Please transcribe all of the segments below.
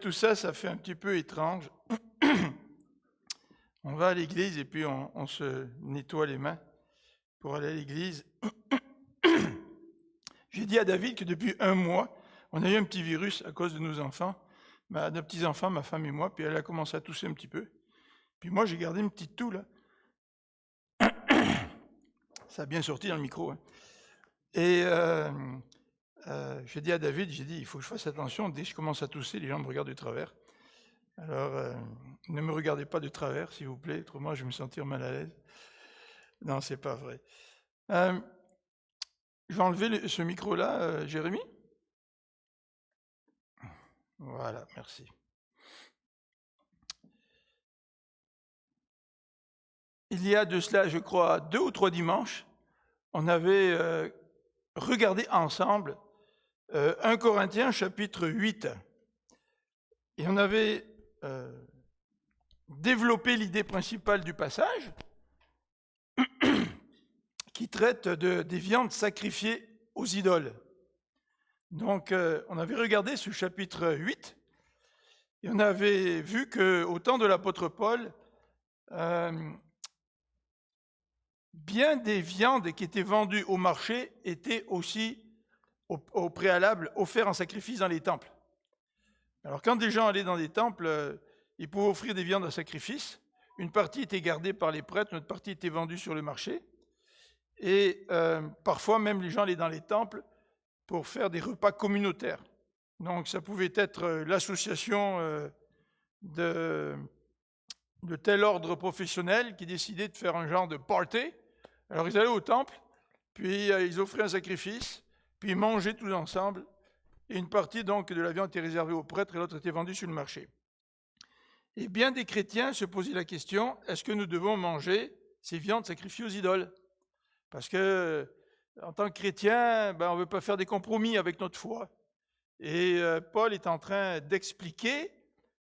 Tout ça, ça fait un petit peu étrange. On va à l'église et puis on se nettoie les mains pour aller à l'église. J'ai dit à David que depuis 1 mois, on a eu un petit virus à cause de nos enfants, nos petits-enfants, ma femme et moi, puis elle a commencé à tousser un petit peu. Puis moi, j'ai gardé une petite toux, là. Ça a bien sorti dans le micro. Hein. Et j'ai dit à David, il faut que je fasse attention, dès que je commence à tousser, les gens me regardent de travers. Alors, ne me regardez pas de travers, s'il vous plaît, autrement je vais me sentir mal à l'aise. Non, c'est pas vrai. Je vais enlever ce micro-là, Jérémy. Voilà, merci. Il y a de cela, je crois, 2 ou 3 dimanches, on avait regardé ensemble 1 Corinthiens chapitre 8. Et on avait développé l'idée principale du passage qui traite des viandes sacrifiées aux idoles. Donc, on avait regardé ce chapitre 8 et on avait vu qu'au temps de l'apôtre Paul, bien des viandes qui étaient vendues au marché étaient aussi au préalable offertes en sacrifice dans les temples. Alors, quand des gens allaient dans des temples, ils pouvaient offrir des viandes à sacrifice. Une partie était gardée par les prêtres, une autre partie était vendue sur le marché. Et parfois, même les gens allaient dans les temples pour faire des repas communautaires. Donc, ça pouvait être l'association de tel ordre professionnel qui décidait de faire un genre de party. Alors, ils allaient au temple, puis ils offraient un sacrifice, puis ils mangeaient tous ensemble. Et une partie donc de la viande était réservée aux prêtres et l'autre était vendue sur le marché. Et bien des chrétiens se posaient la question, est-ce que nous devons manger ces viandes sacrifiées aux idoles ? Parce que, en tant que chrétien, on ne veut pas faire des compromis avec notre foi. Et Paul est en train d'expliquer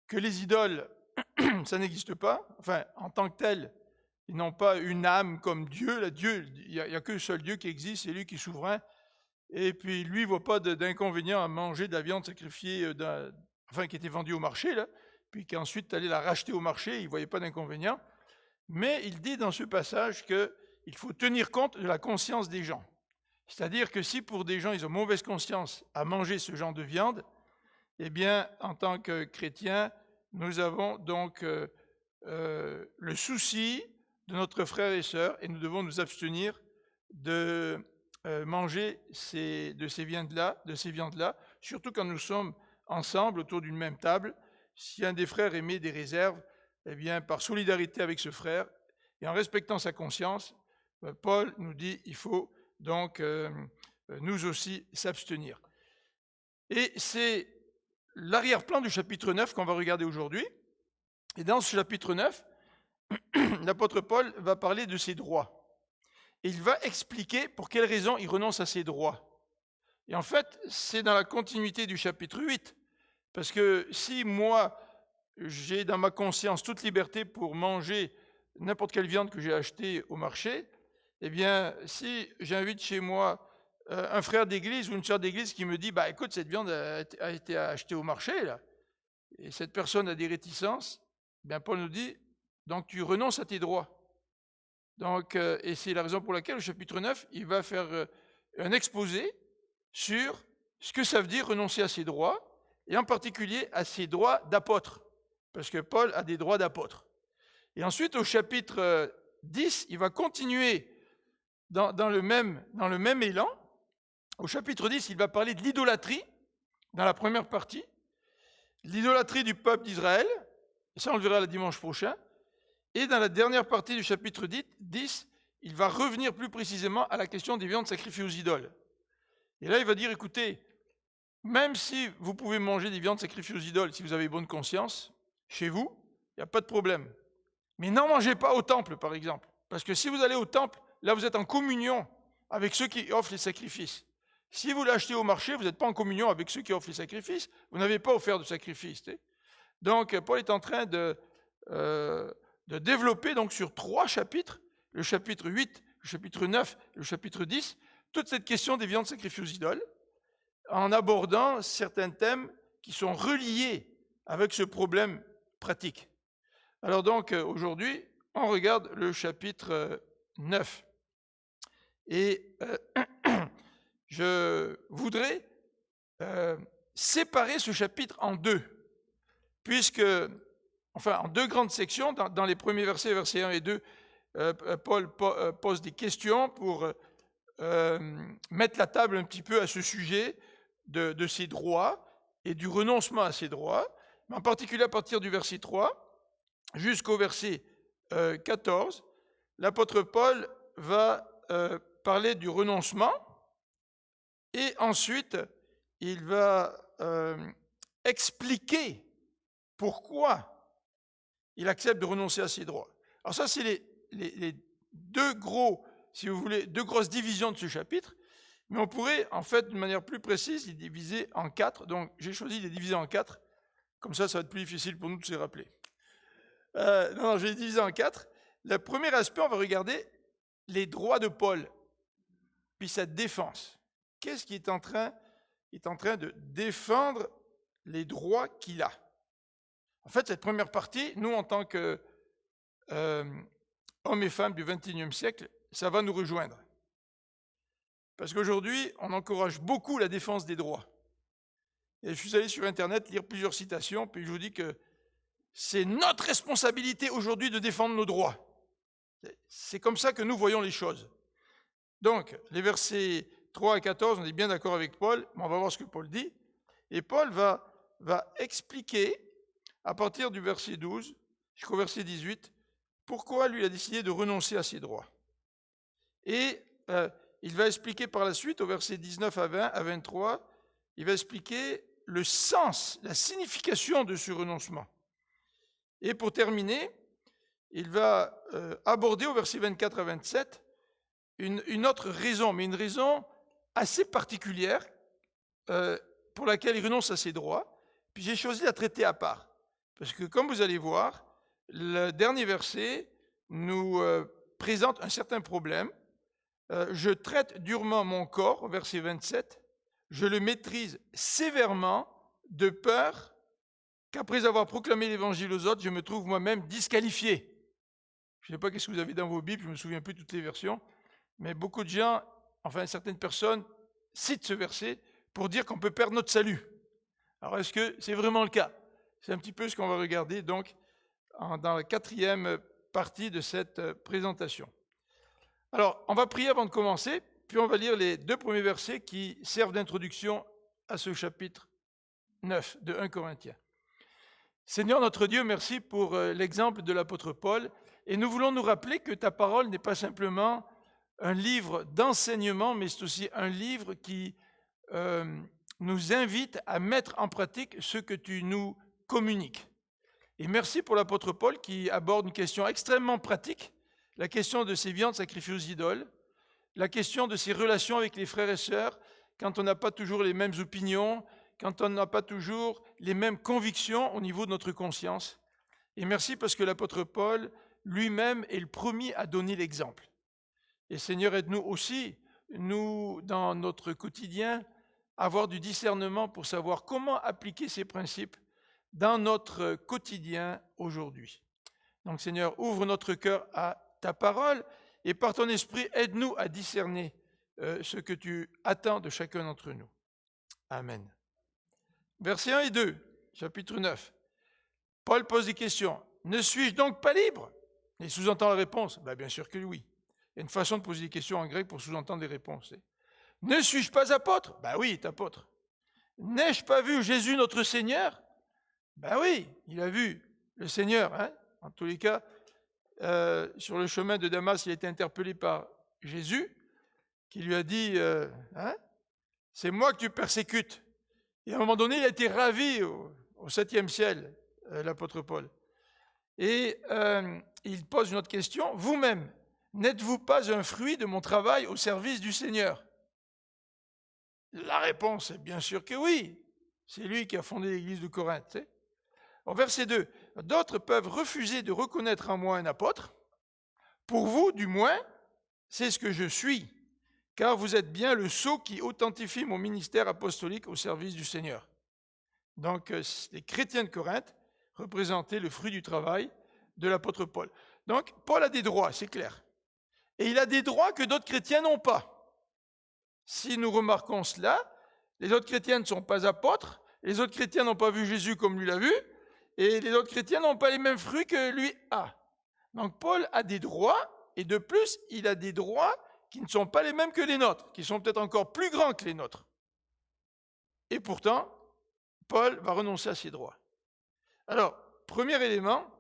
que les idoles, ça n'existe pas. Enfin, en tant que tel, ils n'ont pas une âme comme Dieu. Dieu, il n'y a qu'un seul Dieu qui existe, c'est lui qui est souverain. Et puis, lui, il ne voit pas d'inconvénient à manger de la viande sacrifiée, qui était vendue au marché, là, puis qu'ensuite, allait la racheter au marché, il ne voyait pas d'inconvénient. Mais il dit dans ce passage qu'il faut tenir compte de la conscience des gens. C'est-à-dire que si pour des gens, ils ont mauvaise conscience à manger ce genre de viande, eh bien, en tant que chrétiens, nous avons donc le souci de notre frère et sœur, et nous devons nous abstenir de manger de ces viandes-là, surtout quand nous sommes ensemble autour d'une même table. Si un des frères émet des réserves, eh bien, par solidarité avec ce frère, et en respectant sa conscience, Paul nous dit qu'il faut donc nous aussi s'abstenir. Et c'est l'arrière-plan du chapitre 9 qu'on va regarder aujourd'hui. Et dans ce chapitre 9, l'apôtre Paul va parler de ses droits. Et il va expliquer pour quelles raisons il renonce à ses droits. Et en fait, c'est dans la continuité du chapitre 8. Parce que si moi, j'ai dans ma conscience toute liberté pour manger n'importe quelle viande que j'ai achetée au marché, eh bien, si j'invite chez moi un frère d'église ou une sœur d'église qui me dit « écoute, cette viande a été achetée au marché, là, et cette personne a des réticences », bien Paul nous dit « donc tu renonces à tes droits ». Donc, et c'est la raison pour laquelle le chapitre 9, il va faire un exposé sur ce que ça veut dire renoncer à ses droits, et en particulier à ses droits d'apôtre, parce que Paul a des droits d'apôtre. Et ensuite, au chapitre 10, il va continuer dans le même élan. Au chapitre 10, il va parler de l'idolâtrie, dans la première partie, l'idolâtrie du peuple d'Israël, et ça on le verra le dimanche prochain. Et dans la dernière partie du chapitre 10, il va revenir plus précisément à la question des viandes sacrifiées aux idoles. Et là, il va dire, écoutez, même si vous pouvez manger des viandes sacrifiées aux idoles, si vous avez bonne conscience, chez vous, il n'y a pas de problème. Mais n'en mangez pas au temple, par exemple. Parce que si vous allez au temple, là, vous êtes en communion avec ceux qui offrent les sacrifices. Si vous l'achetez au marché, vous n'êtes pas en communion avec ceux qui offrent les sacrifices, vous n'avez pas offert de sacrifice. Donc, Paul est en train de développer donc, sur 3 chapitres, le chapitre 8, le chapitre 9, le chapitre 10, toute cette question des viandes sacrifiées aux idoles, en abordant certains thèmes qui sont reliés avec ce problème pratique. Alors donc, aujourd'hui, on regarde le chapitre 9. Et je voudrais séparer ce chapitre en deux, en deux grandes sections. Dans les premiers versets, versets 1 et 2, Paul pose des questions pour mettre la table un petit peu à ce sujet de ses droits et du renoncement à ses droits, mais en particulier à partir du verset 3 jusqu'au verset 14, l'apôtre Paul va parler du renoncement et ensuite il va expliquer pourquoi il accepte de renoncer à ses droits. Alors ça, c'est les deux grosses divisions de ce chapitre, mais on pourrait, en fait, d'une manière plus précise, les diviser en 4. Donc, j'ai choisi de les diviser en 4. Comme ça va être plus difficile pour nous de se rappeler. Je vais les diviser en 4. Le premier aspect, on va regarder les droits de Paul, puis sa défense. Qu'est-ce qu'il est en train de défendre les droits qu'il a. En fait, cette première partie, nous, en tant que hommes et femmes du XXIe siècle, ça va nous rejoindre. Parce qu'aujourd'hui, on encourage beaucoup la défense des droits. Et je suis allé sur Internet lire plusieurs citations, puis je vous dis que c'est notre responsabilité aujourd'hui de défendre nos droits. C'est comme ça que nous voyons les choses. Donc, les versets 3 à 14, on est bien d'accord avec Paul, mais on va voir ce que Paul dit. Et Paul va expliquer, à partir du verset 12 jusqu'au verset 18, pourquoi lui a décidé de renoncer à ses droits. Et il va expliquer par la suite, au verset 19 à 20, à 23, il va expliquer le sens, la signification de ce renoncement. Et pour terminer, il va aborder au verset 24 à 27 une autre raison, mais une raison assez particulière pour laquelle il renonce à ses droits. Puis j'ai choisi de la traiter à part. Parce que comme vous allez voir, le dernier verset nous présente un certain problème. Je traite durement mon corps, au verset 27, je le maîtrise sévèrement de peur qu'après avoir proclamé l'évangile aux autres, je me trouve moi-même disqualifié. Je ne sais pas qu'est-ce que vous avez dans vos Bibles, je ne me souviens plus de toutes les versions, mais beaucoup de gens, certaines personnes citent ce verset pour dire qu'on peut perdre notre salut. Alors est-ce que c'est vraiment le cas? C'est un petit peu ce qu'on va regarder donc dans la quatrième partie de cette présentation. Alors, on va prier avant de commencer, puis on va lire les deux premiers versets qui servent d'introduction à ce chapitre 9 de 1 Corinthiens. Seigneur notre Dieu, merci pour l'exemple de l'apôtre Paul, et nous voulons nous rappeler que ta parole n'est pas simplement un livre d'enseignement, mais c'est aussi un livre qui nous invite à mettre en pratique ce que tu nous communiques. Et merci pour l'apôtre Paul qui aborde une question extrêmement pratique, la question de ces viandes sacrifiées aux idoles, la question de ses relations avec les frères et sœurs, quand on n'a pas toujours les mêmes opinions, quand on n'a pas toujours les mêmes convictions au niveau de notre conscience. Et merci parce que l'apôtre Paul lui-même est le premier à donner l'exemple. Et Seigneur, aide-nous aussi, nous, dans notre quotidien, à avoir du discernement pour savoir comment appliquer ces principes dans notre quotidien aujourd'hui. Donc Seigneur, ouvre notre cœur à ta parole et par ton esprit, aide-nous à discerner ce que tu attends de chacun d'entre nous. Amen. Versets 1 et 2, chapitre 9. Paul pose des questions. Ne suis-je donc pas libre? Et sous-entend la réponse. Bien sûr que oui. Il y a une façon de poser des questions en grec pour sous-entendre des réponses. Ne suis-je pas apôtre? Oui, il est apôtre. N'ai-je pas vu Jésus notre Seigneur? Oui, il a vu le Seigneur. En tous les cas, sur le chemin de Damas, il a été interpellé par Jésus, qui lui a dit c'est moi que tu persécutes. Et à un moment donné, il a été ravi au 7e ciel, l'apôtre Paul. Et il pose une autre question. Vous-même, n'êtes-vous pas un fruit de mon travail au service du Seigneur? La réponse est bien sûr que oui. C'est lui qui a fondé l'église de Corinthe. Au verset 2, d'autres peuvent refuser de reconnaître en moi un apôtre. Pour vous, du moins, c'est ce que je suis, car vous êtes bien le sceau qui authentifie mon ministère apostolique au service du Seigneur. Donc, les chrétiens de Corinthe représentaient le fruit du travail de l'apôtre Paul. Donc, Paul a des droits, c'est clair. Et il a des droits que d'autres chrétiens n'ont pas. Si nous remarquons cela, les autres chrétiens ne sont pas apôtres, les autres chrétiens n'ont pas vu Jésus comme lui l'a vu, et les autres chrétiens n'ont pas les mêmes fruits que lui a. Donc Paul a des droits, et de plus, il a des droits qui ne sont pas les mêmes que les nôtres, qui sont peut-être encore plus grands que les nôtres. Et pourtant, Paul va renoncer à ses droits. Alors, premier élément,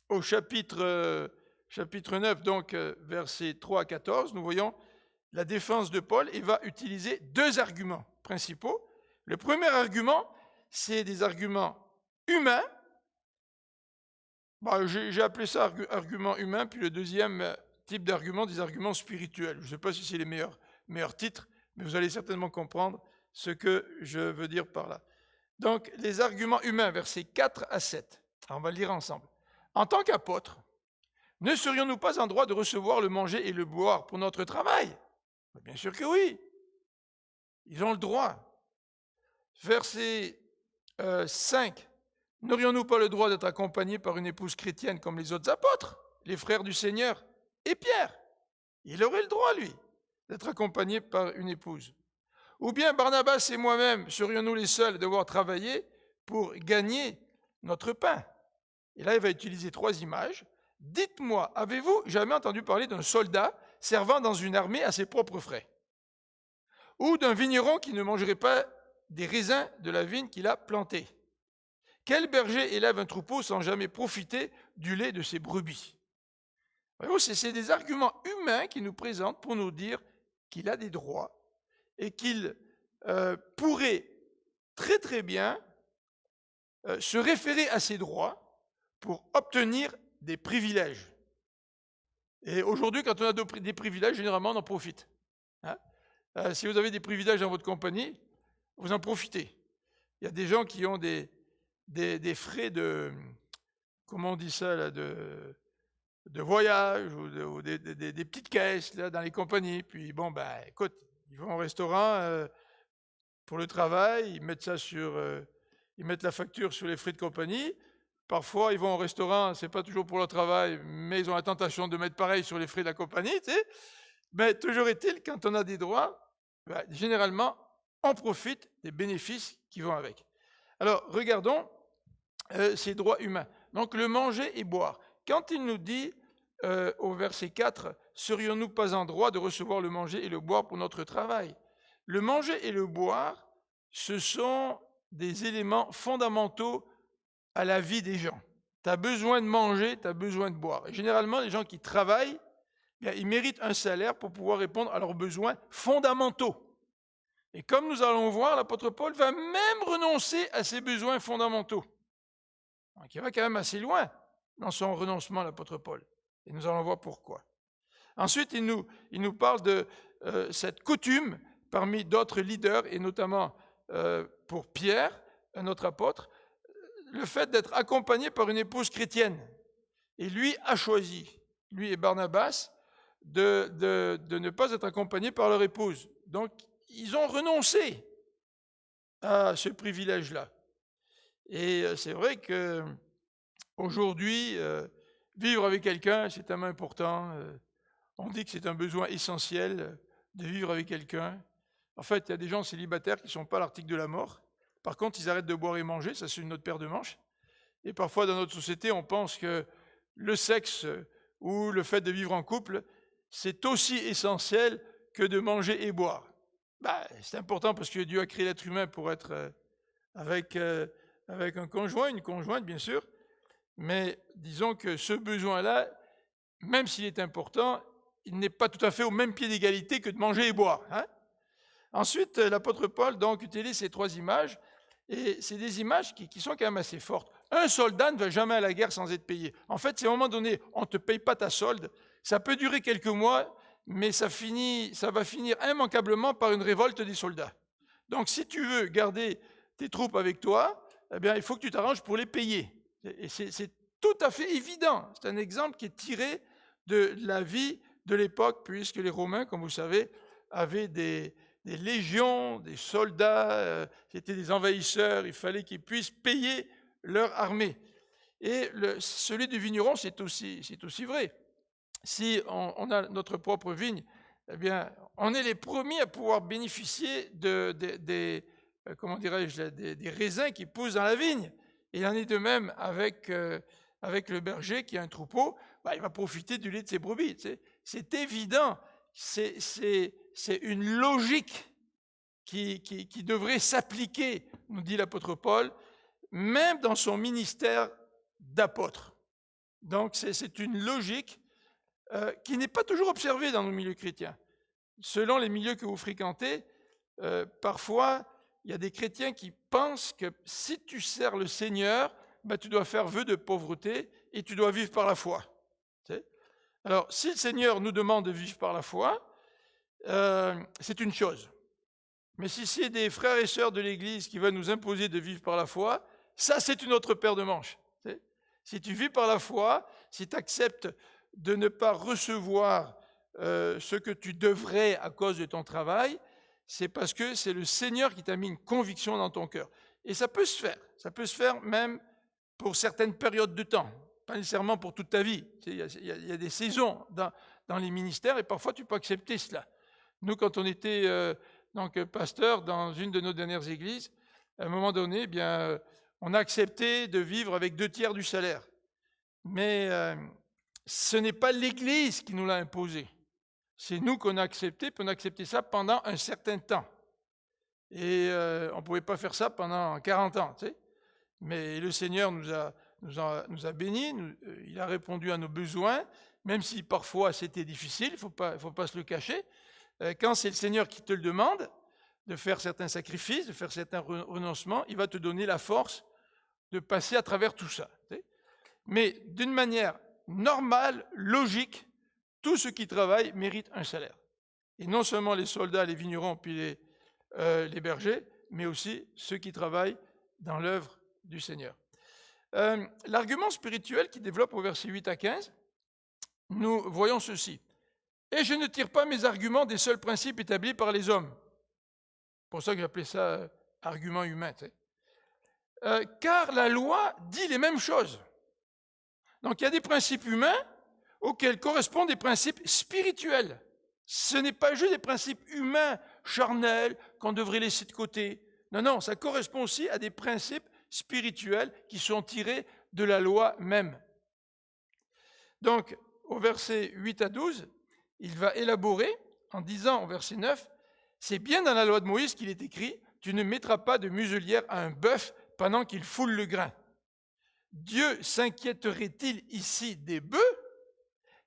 au chapitre 9, donc versets 3 à 14, nous voyons la défense de Paul et va utiliser deux arguments principaux. Le premier argument, c'est des arguments humains. J'ai appelé ça argument humain, puis le deuxième type d'argument, des arguments spirituels. Je ne sais pas si c'est les meilleurs titres, mais vous allez certainement comprendre ce que je veux dire par là. Donc, les arguments humains, versets 4 à 7. Alors, on va le lire ensemble. En tant qu'apôtres, ne serions-nous pas en droit de recevoir le manger et le boire pour notre travail? Bien sûr que oui. Ils ont le droit. Verset 5. N'aurions-nous pas le droit d'être accompagnés par une épouse chrétienne comme les autres apôtres, les frères du Seigneur et Pierre? Il aurait le droit, lui, d'être accompagné par une épouse. Ou bien Barnabas et moi-même, serions-nous les seuls à devoir travailler pour gagner notre pain? Et là, il va utiliser trois images. Dites-moi, avez-vous jamais entendu parler d'un soldat servant dans une armée à ses propres frais? Ou d'un vigneron qui ne mangerait pas des raisins de la vigne qu'il a plantée? Quel berger élève un troupeau sans jamais profiter du lait de ses brebis? Voyez-vous, c'est des arguments humains qu'il nous présente pour nous dire qu'il a des droits et qu'il pourrait très très bien se référer à ces droits pour obtenir des privilèges. Et aujourd'hui, quand on a des privilèges, généralement, on en profite. Hein? Si vous avez des privilèges dans votre compagnie, vous en profitez. Il y a des gens qui ont des frais de, comment on dit ça, là, de voyage ou des petites caisses là, dans les compagnies. Puis bon, écoute, ils vont au restaurant pour le travail, ils mettent la facture sur les frais de compagnie. Parfois, ils vont au restaurant, c'est pas toujours pour leur travail, mais ils ont la tentation de mettre pareil sur les frais de la compagnie. Tu sais. Mais toujours est-il, quand on a des droits, généralement, on profite des bénéfices qui vont avec. Alors, regardons ces droits humains. Donc, le manger et boire. Quand il nous dit au verset 4, « Serions-nous pas en droit de recevoir le manger et le boire pour notre travail ?» Le manger et le boire, ce sont des éléments fondamentaux à la vie des gens. Tu as besoin de manger, tu as besoin de boire. Et généralement, les gens qui travaillent, ils méritent un salaire pour pouvoir répondre à leurs besoins fondamentaux. Et comme nous allons voir, l'apôtre Paul va même renoncer à ses besoins fondamentaux. Donc, il va quand même assez loin dans son renoncement, l'apôtre Paul. Et nous allons voir pourquoi. Ensuite, il nous parle de cette coutume parmi d'autres leaders, et notamment pour Pierre, un autre apôtre, le fait d'être accompagné par une épouse chrétienne. Et lui a choisi, lui et Barnabas, de ne pas être accompagnés par leur épouse. Donc, ils ont renoncé à ce privilège-là. Et c'est vrai qu'aujourd'hui, vivre avec quelqu'un, c'est tellement important. On dit que c'est un besoin essentiel de vivre avec quelqu'un. En fait, il y a des gens célibataires qui ne sont pas à l'article de la mort. Par contre, ils arrêtent de boire et manger, ça c'est une autre paire de manches. Et parfois, dans notre société, on pense que le sexe ou le fait de vivre en couple, c'est aussi essentiel que de manger et boire. C'est important parce que Dieu a créé l'être humain pour être avec un conjoint, une conjointe, bien sûr. Mais disons que ce besoin-là, même s'il est important, il n'est pas tout à fait au même pied d'égalité que de manger et boire. Hein? Ensuite, l'apôtre Paul donc utilise ces trois images, et c'est des images qui sont quand même assez fortes. Un soldat ne va jamais à la guerre sans être payé. En fait, si à un moment donné, on ne te paye pas ta solde, ça peut durer quelques mois, mais ça va finir immanquablement par une révolte des soldats. Donc, si tu veux garder tes troupes avec toi, eh bien, il faut que tu t'arranges pour les payer. Et c'est tout à fait évident. C'est un exemple qui est tiré de la vie de l'époque, puisque les Romains, comme vous savez, avaient des des légions, des soldats, c'était des envahisseurs, il fallait qu'ils puissent payer leur armée. Et celui du vigneron, c'est aussi vrai. Si on a notre propre vigne, eh bien, on est les premiers à pouvoir bénéficier comment dirais-je, des raisins qui poussent dans la vigne. Et il en est de même avec le berger qui a un troupeau, il va profiter du lait de ses brebis. Tu sais. C'est évident, c'est une logique qui devrait s'appliquer, nous dit l'apôtre Paul, même dans son ministère d'apôtre. Donc c'est une logique qui n'est pas toujours observée dans nos milieux chrétiens. Selon les milieux que vous fréquentez, parfois, il y a des chrétiens qui pensent que si tu sers le Seigneur, tu dois faire vœu de pauvreté et tu dois vivre par la foi. Alors, si le Seigneur nous demande de vivre par la foi, c'est une chose. Mais si c'est des frères et sœurs de l'Église qui veulent nous imposer de vivre par la foi, ça, c'est une autre paire de manches. Si tu vis par la foi, si tu acceptes de ne pas recevoir ce que tu devrais à cause de ton travail, c'est parce que c'est le Seigneur qui t'a mis une conviction dans ton cœur. Et ça peut se faire même pour certaines périodes de temps, pas nécessairement pour toute ta vie. Il y a des saisons dans les ministères et parfois tu peux accepter cela. Nous, quand on était pasteur dans une de nos dernières églises, à un moment donné, on a accepté de vivre avec 2/3 du salaire. Mais ce n'est pas l'Église qui nous l'a imposé. C'est nous qu'on a accepté, puis on a accepté ça pendant un certain temps. Et on ne pouvait pas faire ça pendant 40 ans. Tu sais. Mais le Seigneur nous a bénis, il a répondu à nos besoins, même si parfois c'était difficile, il ne faut pas se le cacher. Quand c'est le Seigneur qui te le demande, de faire certains sacrifices, de faire certains renoncements, il va te donner la force de passer à travers tout ça. Tu sais. Mais d'une manière normale, logique, tous ceux qui travaillent méritent un salaire. Et non seulement les soldats, les vignerons, puis les bergers, mais aussi ceux qui travaillent dans l'œuvre du Seigneur. L'argument spirituel qui développe au verset 8 à 15, nous voyons ceci. « Et je ne tire pas mes arguments des seuls principes établis par les hommes. » C'est pour ça que j'appelais ça argument humain. Tu sais. Car la loi dit les mêmes choses. Donc il y a des principes humains auxquels correspondent des principes spirituels. Ce n'est pas juste des principes humains, charnels, qu'on devrait laisser de côté. Non, ça correspond aussi à des principes spirituels qui sont tirés de la loi même. Donc, au verset 8 à 12, il va élaborer en disant au verset 9, « C'est bien dans la loi de Moïse qu'il est écrit, tu ne mettras pas de muselière à un bœuf pendant qu'il foule le grain. Dieu s'inquiéterait-il ici des bœufs?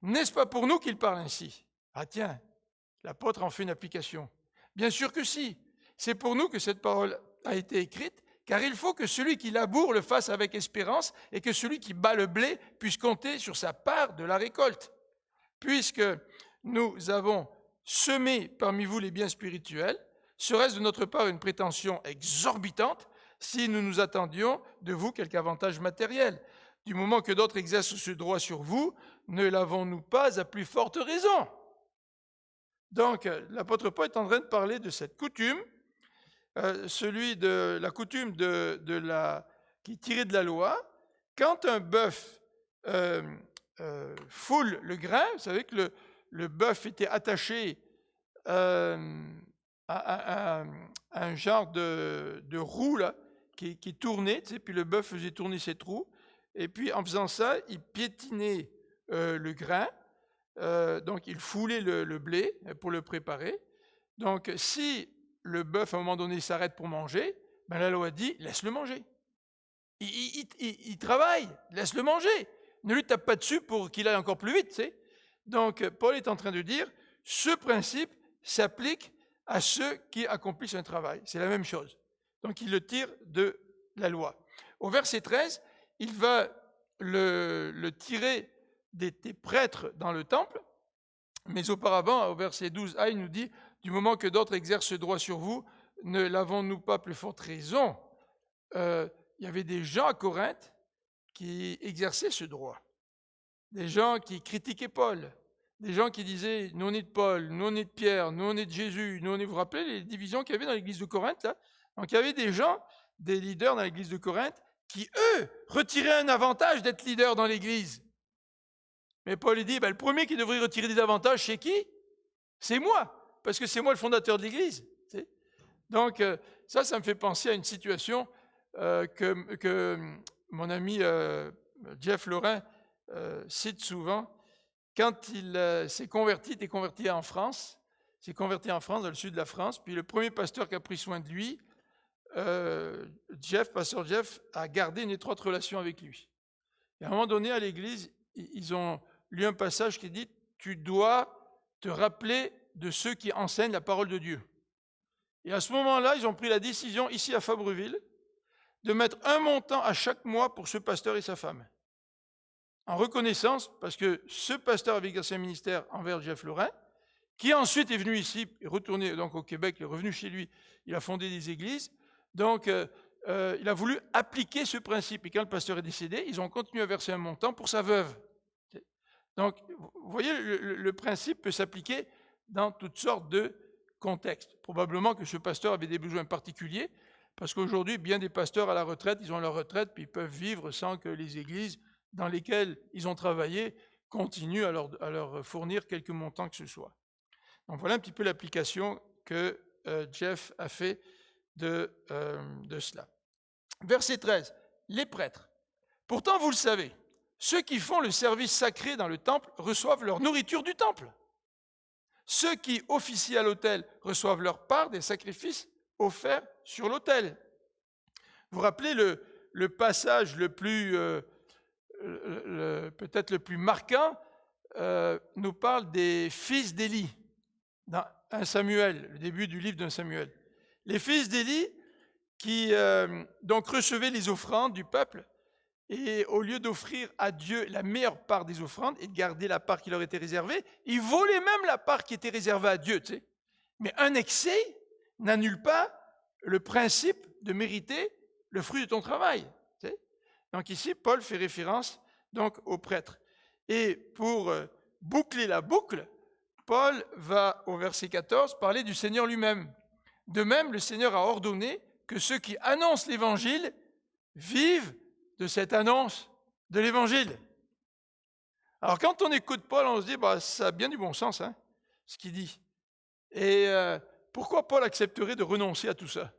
N'est-ce pas pour nous qu'il parle ainsi? » Ah tiens, l'apôtre en fait une application. Bien sûr que si, c'est pour nous que cette parole a été écrite, car il faut que celui qui laboure le fasse avec espérance et que celui qui bat le blé puisse compter sur sa part de la récolte. Puisque nous avons semé parmi vous les biens spirituels, serait-ce de notre part une prétention exorbitante si nous nous attendions de vous quelque avantage matériel? Du moment que d'autres exercent ce droit sur vous, ne l'avons-nous pas à plus forte raison? Donc, l'apôtre Paul est en train de parler de cette coutume, celui de la coutume qui est tirée de la loi. Quand un bœuf foule le grain, vous savez que le bœuf était attaché à un genre de roue là, qui tournait, tu sais, puis le bœuf faisait tourner cette roue, et puis en faisant ça, il piétinait le grain, donc il foulait le blé pour le préparer. Donc si le bœuf à un moment donné s'arrête pour manger, la loi dit laisse-le manger. Il travaille, laisse-le manger. Ne lui tape pas dessus pour qu'il aille encore plus vite. Tu sais. Donc Paul est en train de dire ce principe s'applique à ceux qui accomplissent un travail. C'est la même chose. Donc il le tire de la loi. Au verset 13, il va le tirer des prêtres dans le temple, mais auparavant, au verset 12a, il nous dit « Du moment que d'autres exercent ce droit sur vous, ne l'avons-nous pas plus forte raison ?» Il y avait des gens à Corinthe qui exerçaient ce droit, des gens qui critiquaient Paul, des gens qui disaient « nous on est de Paul, nous on est de Pierre, nous on est de Jésus, nous on est... » Vous vous rappelez les divisions qu'il y avait dans l'église de Corinthe là? Donc il y avait des gens, des leaders dans l'église de Corinthe, qui eux retiraient un avantage d'être leader dans l'église. Mais Paul dit, le premier qui devrait retirer des avantages, c'est qui? C'est moi, parce que c'est moi le fondateur de l'Église. Donc ça me fait penser à une situation que mon ami Jeff Lorrain cite souvent. Quand il s'est converti, il est converti en France, dans le sud de la France, puis le premier pasteur qui a pris soin de lui, pasteur Jeff, a gardé une étroite relation avec lui. Et à un moment donné, à l'Église, ils ont lu un passage qui dit « Tu dois te rappeler de ceux qui enseignent la parole de Dieu. » Et à ce moment-là, ils ont pris la décision, ici à Fabreville, de mettre un montant à chaque mois pour ce pasteur et sa femme. En reconnaissance, parce que ce pasteur avait exercé un ministère envers Jeff Lorrain, qui ensuite est venu ici, est retourné donc au Québec, il est revenu chez lui, il a fondé des églises. Donc, il a voulu appliquer ce principe. Et quand le pasteur est décédé, ils ont continué à verser un montant pour sa veuve. Donc, vous voyez, le principe peut s'appliquer dans toutes sortes de contextes. Probablement que ce pasteur avait des besoins particuliers, parce qu'aujourd'hui, bien des pasteurs à la retraite, ils ont leur retraite, puis ils peuvent vivre sans que les églises dans lesquelles ils ont travaillé continuent à leur fournir quelque montant que ce soit. Donc voilà un petit peu l'application que Jeff a fait de cela. Verset 13, les prêtres. Pourtant, vous le savez, ceux qui font le service sacré dans le temple reçoivent leur nourriture du temple. Ceux qui officient à l'autel reçoivent leur part des sacrifices offerts sur l'autel. Vous vous rappelez le passage le plus, peut-être le plus marquant, nous parle des fils d'Élie, dans 1 Samuel, le début du livre d'un Samuel. Les fils d'Élie qui donc recevaient les offrandes du peuple, et au lieu d'offrir à Dieu la meilleure part des offrandes et de garder la part qui leur était réservée, ils volaient même la part qui était réservée à Dieu. Tu sais. Mais un excès n'annule pas le principe de mériter le fruit de ton travail. Tu sais. Donc ici, Paul fait référence donc aux prêtres. Et pour boucler la boucle, Paul va au verset 14 parler du Seigneur lui-même. De même, le Seigneur a ordonné que ceux qui annoncent l'Évangile vivent de cette annonce de l'Évangile. Alors quand on écoute Paul, on se dit, ça a bien du bon sens, hein, ce qu'il dit. Et pourquoi Paul accepterait de renoncer à tout ça?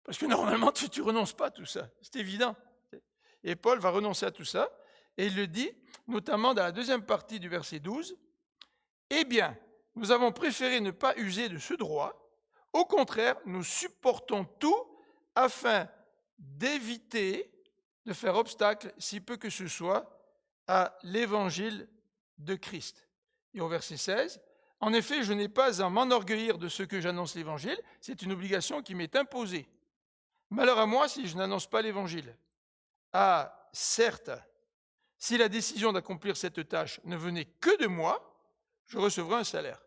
Parce que normalement, tu ne renonces pas à tout ça, c'est évident. Et Paul va renoncer à tout ça, et il le dit, notamment dans la deuxième partie du verset 12, « Eh bien, nous avons préféré ne pas user de ce droit, au contraire, nous supportons tout afin d'éviter de faire obstacle, si peu que ce soit, à l'évangile de Christ. » Et au verset 16, « En effet, je n'ai pas à m'enorgueillir de ce que j'annonce l'évangile, c'est une obligation qui m'est imposée. Malheur à moi si je n'annonce pas l'évangile. Ah, certes, si la décision d'accomplir cette tâche ne venait que de moi, je recevrais un salaire.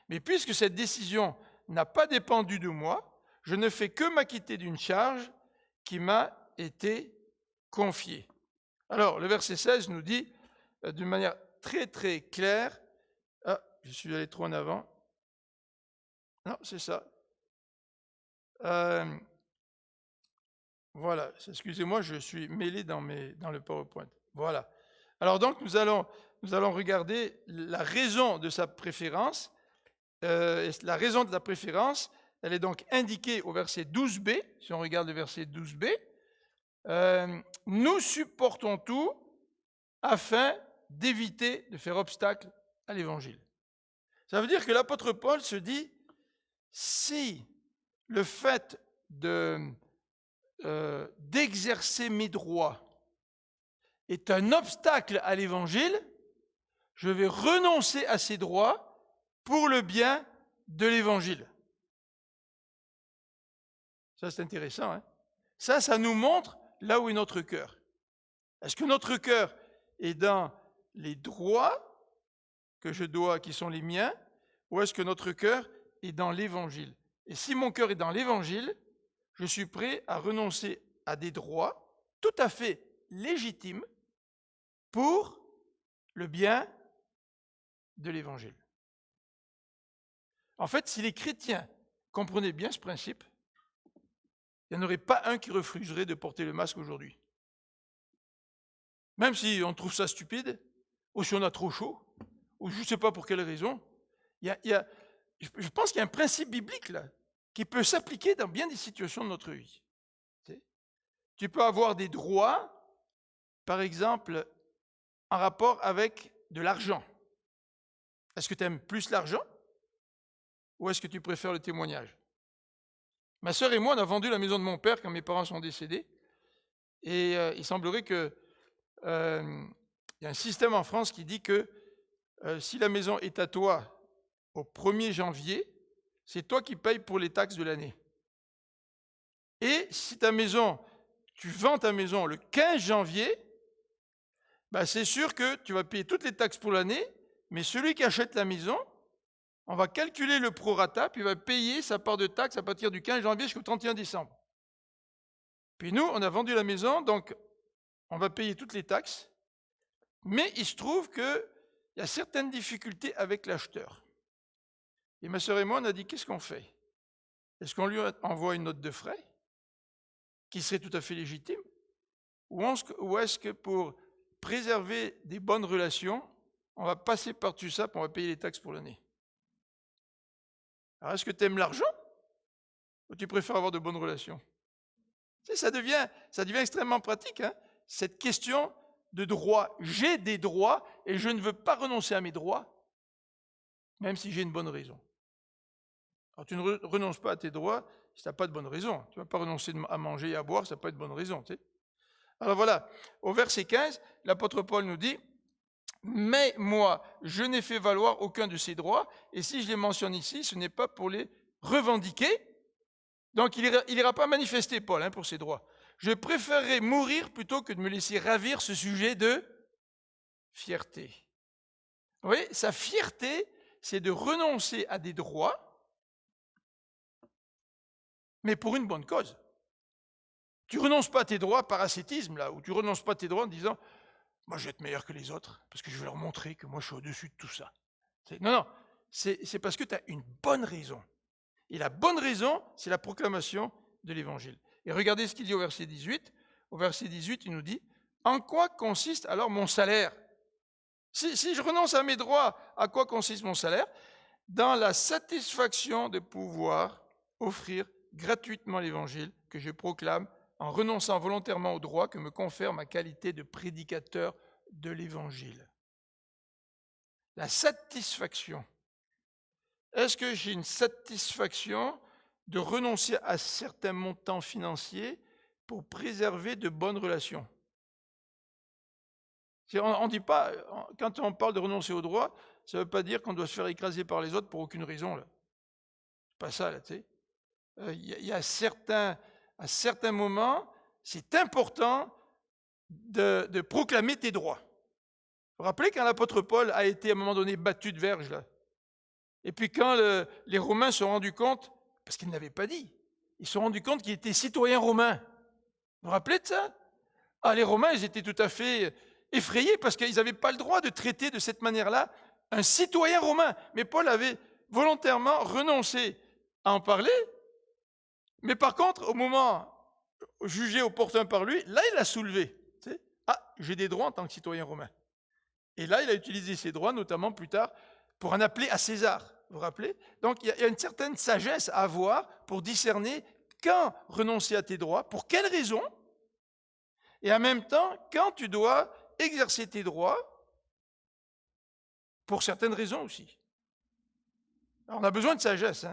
Mais puisque cette décision n'a pas dépendu de moi, je ne fais que m'acquitter d'une charge qui m'a été confiée. » Alors, le verset 16 nous dit d'une manière très très claire, je suis allé trop en avant. Non, c'est ça. Voilà, excusez-moi, je suis mêlé dans le PowerPoint. Voilà. Alors donc, nous allons regarder la raison de sa préférence. La raison de la préférence, elle est donc indiquée au verset 12b. Si on regarde le verset 12b, nous supportons tout afin d'éviter de faire obstacle à l'évangile. Ça veut dire que l'apôtre Paul se dit, si le fait d'exercer mes droits est un obstacle à l'évangile, je vais renoncer à ces droits pour le bien de l'évangile. Ça, c'est intéressant. Hein? Ça nous montre là où est notre cœur. Est-ce que notre cœur est dans les droits que je dois, qui sont les miens, ou est-ce que notre cœur est dans l'évangile? Et si mon cœur est dans l'évangile, je suis prêt à renoncer à des droits tout à fait légitimes pour le bien de l'Évangile. En fait, si les chrétiens comprenaient bien ce principe, il n'y en aurait pas un qui refuserait de porter le masque aujourd'hui. Même si on trouve ça stupide, ou si on a trop chaud, ou je ne sais pas pour quelle raison, je pense qu'il y a un principe biblique là, qui peut s'appliquer dans bien des situations de notre vie. Tu peux avoir des droits, par exemple, en rapport avec de l'argent. Est-ce que tu aimes plus l'argent ou est-ce que tu préfères le témoignage? Ma sœur et moi, on a vendu la maison de mon père quand mes parents sont décédés. Et il semblerait que il y a un système en France qui dit que si la maison est à toi au 1er janvier, c'est toi qui payes pour les taxes de l'année. Et si tu vends ta maison le 15 janvier, c'est sûr que tu vas payer toutes les taxes pour l'année, mais celui qui achète la maison, on va calculer le prorata, puis il va payer sa part de taxes à partir du 15 janvier jusqu'au 31 décembre. Puis nous, on a vendu la maison, donc on va payer toutes les taxes, mais il se trouve qu'il y a certaines difficultés avec l'acheteur. Et ma sœur et moi, on a dit, qu'est-ce qu'on fait? Est-ce qu'on lui envoie une note de frais, qui serait tout à fait légitime, ou est-ce que pour préserver des bonnes relations, on va passer par-dessus ça, puis on va payer les taxes pour l'année? Alors, est-ce que tu aimes l'argent, ou tu préfères avoir de bonnes relations? Ça devient extrêmement pratique, hein, cette question de droit. J'ai des droits et je ne veux pas renoncer à mes droits, même si j'ai une bonne raison. Alors tu ne renonces pas à tes droits si tu n'as pas de bonne raison. Tu ne vas pas renoncer à manger et à boire, ça n'a pas de bonne raison. Tu sais. Alors voilà, au verset 15, l'apôtre Paul nous dit « Mais moi, je n'ai fait valoir aucun de ces droits, et si je les mentionne ici, ce n'est pas pour les revendiquer. » Donc il n'ira pas manifester, Paul, pour ses droits. Je préférerais mourir plutôt que de me laisser ravir ce sujet de fierté. Vous voyez, sa fierté, c'est de renoncer à des droits, mais pour une bonne cause. Tu ne renonces pas à tes droits par ascétisme, là, ou tu ne renonces pas à tes droits en disant « Moi, je vais être meilleur que les autres, parce que je vais leur montrer que moi, je suis au-dessus de tout ça. » Non, c'est parce que tu as une bonne raison. Et la bonne raison, c'est la proclamation de l'Évangile. Et regardez ce qu'il dit au verset 18. Au verset 18, il nous dit « En quoi consiste alors mon salaire ?» Si je renonce à mes droits, à quoi consiste mon salaire? Dans la satisfaction de pouvoir offrir gratuitement l'Évangile que je proclame en renonçant volontairement aux droits que me confère ma qualité de prédicateur de l'Évangile. La satisfaction. Est-ce que j'ai une satisfaction de renoncer à certains montants financiers pour préserver de bonnes relations? On ne dit pas, quand on parle de renoncer aux droits, ça ne veut pas dire qu'on doit se faire écraser par les autres pour aucune raison. Là. C'est pas ça, là, tu sais. Il y a à certains moments, c'est important de proclamer tes droits. Vous vous rappelez quand l'apôtre Paul a été à un moment donné battu de verge, là? Et puis quand les Romains se sont rendus compte, parce qu'ils ne l'avaient pas dit, ils se sont rendus compte qu'il était citoyen romain. Vous vous rappelez de ça? Les Romains, ils étaient tout à fait effrayés parce qu'ils n'avaient pas le droit de traiter de cette manière-là un citoyen romain. Mais Paul avait volontairement renoncé à en parler. Mais par contre, au moment jugé opportun par lui, là, il a soulevé. Tu sais, j'ai des droits en tant que citoyen romain. Et là, il a utilisé ces droits, notamment plus tard, pour en appeler à César. Vous vous rappelez? Donc, il y a une certaine sagesse à avoir pour discerner quand renoncer à tes droits, pour quelles raisons, et en même temps, quand tu dois exercer tes droits, pour certaines raisons aussi. Alors, on a besoin de sagesse,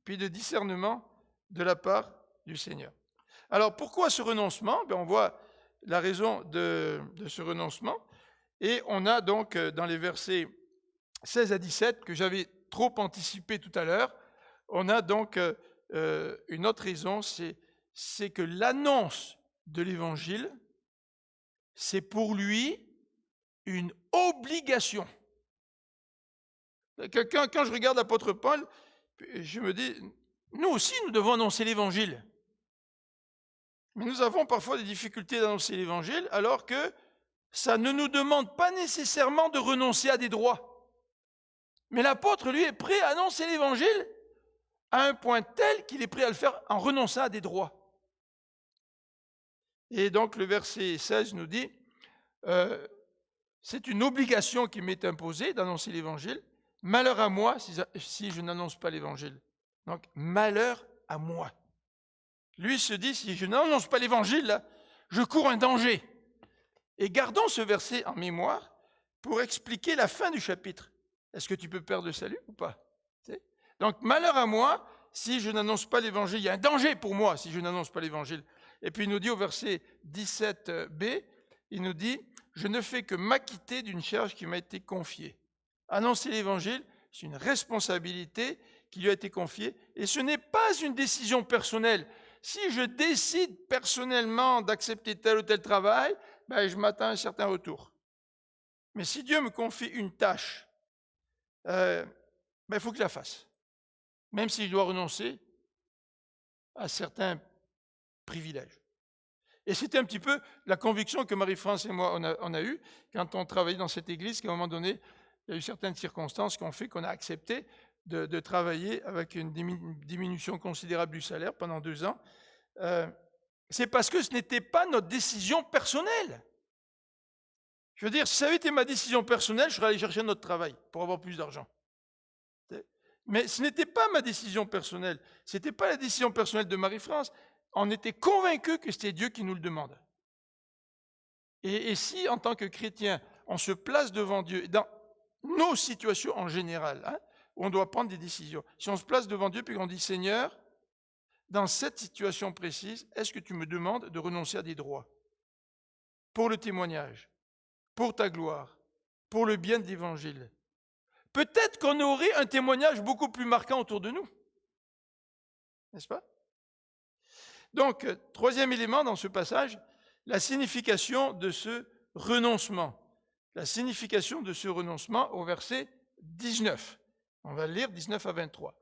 puis de discernement de la part du Seigneur. Alors, pourquoi ce renoncement? On voit la raison de ce renoncement, et on a donc dans les versets 16 à 17, que j'avais trop anticipé tout à l'heure, on a donc une autre raison, c'est que l'annonce de l'Évangile, c'est pour lui une obligation. Quand je regarde l'apôtre Paul, je me dis, nous aussi, nous devons annoncer l'Évangile. Mais nous avons parfois des difficultés d'annoncer l'Évangile, alors que ça ne nous demande pas nécessairement de renoncer à des droits. Mais l'apôtre, lui, est prêt à annoncer l'évangile à un point tel qu'il est prêt à le faire en renonçant à des droits. Et donc le verset 16 nous dit, c'est une obligation qui m'est imposée d'annoncer l'évangile. Malheur à moi si je n'annonce pas l'évangile. Donc malheur à moi. Lui se dit, si je n'annonce pas l'évangile, là, je cours un danger. Et gardons ce verset en mémoire pour expliquer la fin du chapitre. Est-ce que tu peux perdre le salut ou pas? Donc, malheur à moi, si je n'annonce pas l'évangile. Il y a un danger pour moi si je n'annonce pas l'évangile. Et puis il nous dit au verset 17b, il nous dit, je ne fais que m'acquitter d'une charge qui m'a été confiée. Annoncer l'évangile, c'est une responsabilité qui lui a été confiée. Et ce n'est pas une décision personnelle. Si je décide personnellement d'accepter tel ou tel travail, je m'attends à un certain retour. Mais si Dieu me confie une tâche, il faut que je la fasse. Même si je dois renoncer à certains privilèges. Et c'était un petit peu la conviction que Marie-France et moi, on a eue quand on travaillait dans cette église, qu'à un moment donné, il y a eu certaines circonstances qui ont fait qu'on a accepté de travailler avec une diminution considérable du salaire pendant 2 ans. C'est parce que ce n'était pas notre décision personnelle. Je veux dire, si ça avait été ma décision personnelle, je serais allé chercher un autre travail pour avoir plus d'argent. Mais ce n'était pas ma décision personnelle. Ce n'était pas la décision personnelle de Marie-France. On était convaincus que c'était Dieu qui nous le demande. Et si, en tant que chrétien, on se place devant Dieu, dans nos situations en général, où on doit prendre des décisions, si on se place devant Dieu puis qu'on dit, Seigneur, dans cette situation précise, est-ce que tu me demandes de renoncer à des droits pour le témoignage, pour ta gloire, pour le bien de l'Évangile? Peut-être qu'on aurait un témoignage beaucoup plus marquant autour de nous. N'est-ce pas? Donc, troisième élément dans ce passage, la signification de ce renoncement. La signification de ce renoncement au verset 19. On va le lire 19 à 23.